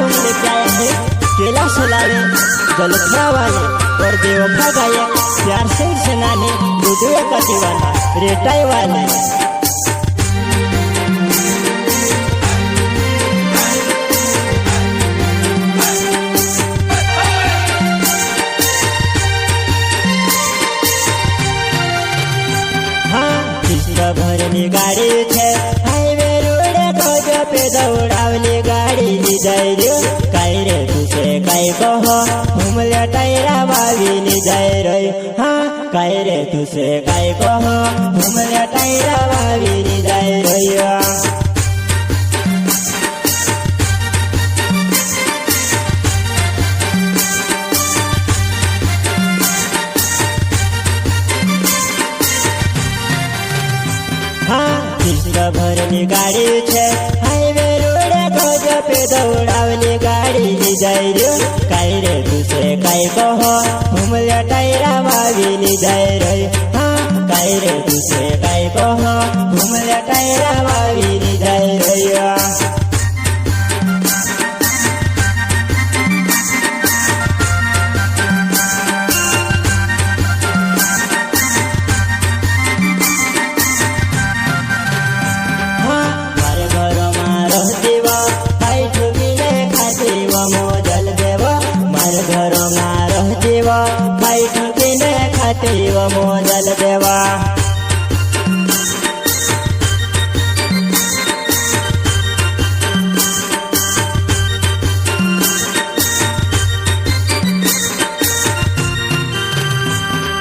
Song लेके आए हैं केला सुलाने गलथरा वाले और बेवफा गायक प्यार सिंह सेनानी बुजुए का दीवाना रेटाई वाले। भरनी गाड़ी छे हाईवे रोड खोज पे दौड़ावली गाड़ी ली जाए रे काई रे तुसे काई कहो घूमले टायरा बावी ली जाए रे। हाँ काई रे तुसे काई कहो घूमले टायरा बावी ली जाए रे। भरनी गाड़ी छे हाईवे रोड खोज पे दौड़ावली गाड़ी ली जाए रे काई रे तुसे काई कहो घूमले टायरा बावी ली जाए रे। हाँ काई रे तुसे काई कहो घूमले टायरा बावी ली जाए रे। मोदल देवा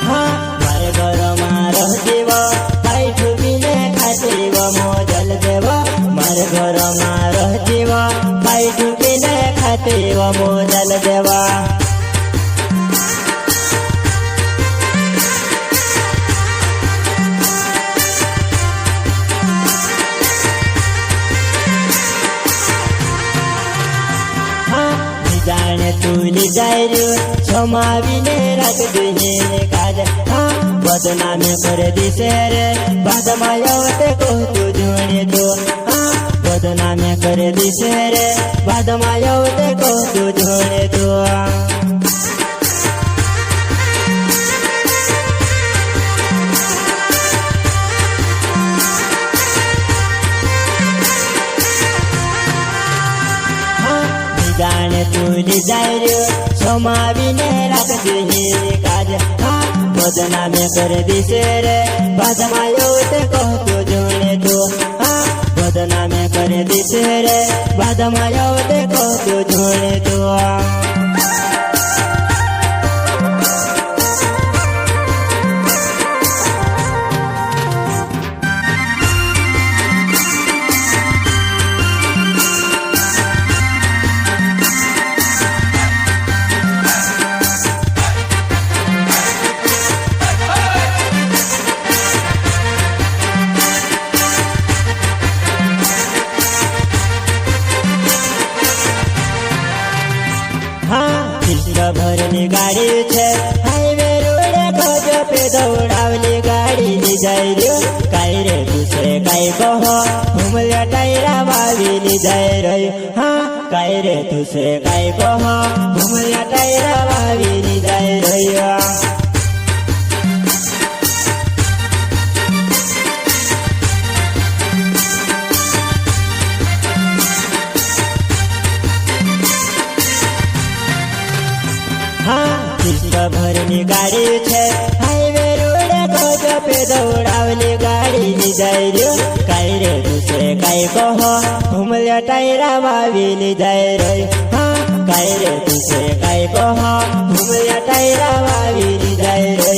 हाँ मारे घर में रहतीव भाई ठुकीने खातीव मोदल देवा मारे घर में रहतीव भाई ठुकीने खातीव मोदल देवा। जाने तुली जाए क्षमाविने रख दुहे काज। हाँ बदनामी कर दिसे रे बाद मायावते को तू जोड़े तो। हाँ बदनामी कर दिसे रे बाद मायावते को तू जोड़े तो। जाने तुली जाए क्षमाविने रख दुहे काज। हाँ बदनामी कर दिसे रे बाद मायावते को तू जोड़े तो। हाँ बदनामी कर दिसे रे बाद मायावते को तू जोड़े तो। भरनी गाड़ी छे हाईवे रोड खोज पे दौड़ावली गाड़ी ली जाए रे काई रे तुसे काई कहो घूमले टायरा बावी ली जाए रे। हाँ काई रे तुसे काई कहो घूमले टायरा बावी ली जाए रे। भरनी गाड़ी छे हाईवे रोड खोज पे दौड़ावली गाड़ी ली जाए रे काई रे तुसे काई कहो घूमले टायरा बावी ली जाए रे। हाँ काई रे तुसे काई कहो घूमले टायरा बावी ली जाए रे।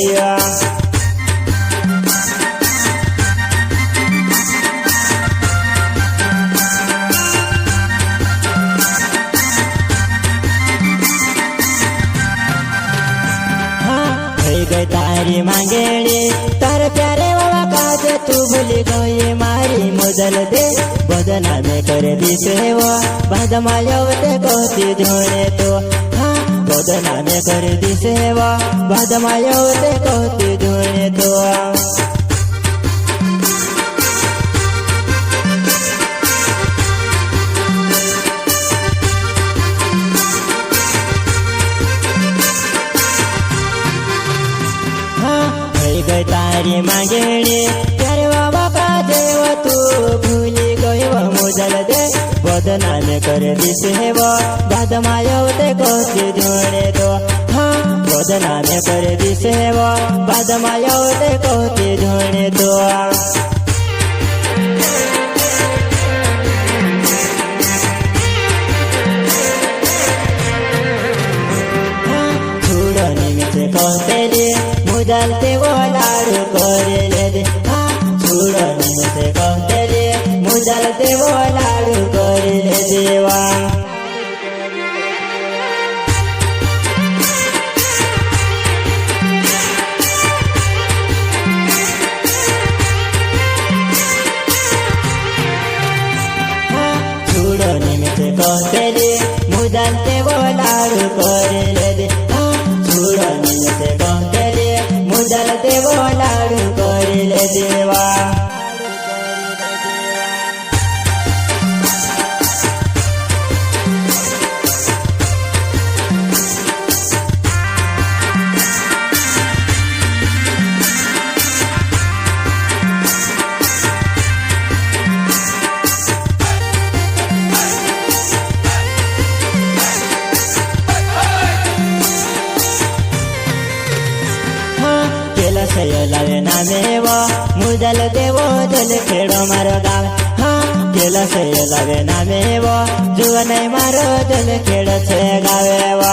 तारी मांगेड़ी तार प्यारे वाला काज तू भूली गई मारी मुदल दे बदनामी कर दिसे वो बाद मायावते कहती जोड़े तो। हाँ बदनामी कर दिसे वो बाद मायावते कहती जोड़े तो। गई तारी मागेणी तेरवा बाबा देव तू भूली गई वो मुझल दे बदनाम कर दिसे वो बाद मायवते कोती ढूंढे तो हाँ बदनाम कर दिसे वो बाद मायवते कोती ढूंढे तो कहतेले मुदलते वो लाडू करेले दे हाँ छुड़नी से कहतेले मुदलते वो लाडू करेले देवा छुड़नी से कहतेले मुदलते वो लाडू करेले दे छुड़नी से कहतेले मुदलते वो लाडू करेले देवा लावे नामे वो मुदल देवो जल खेड़ो मारो गाव हाँ केला से लावे नामे वो जुआ नहीं मारो जल खेड़ छे गावे वो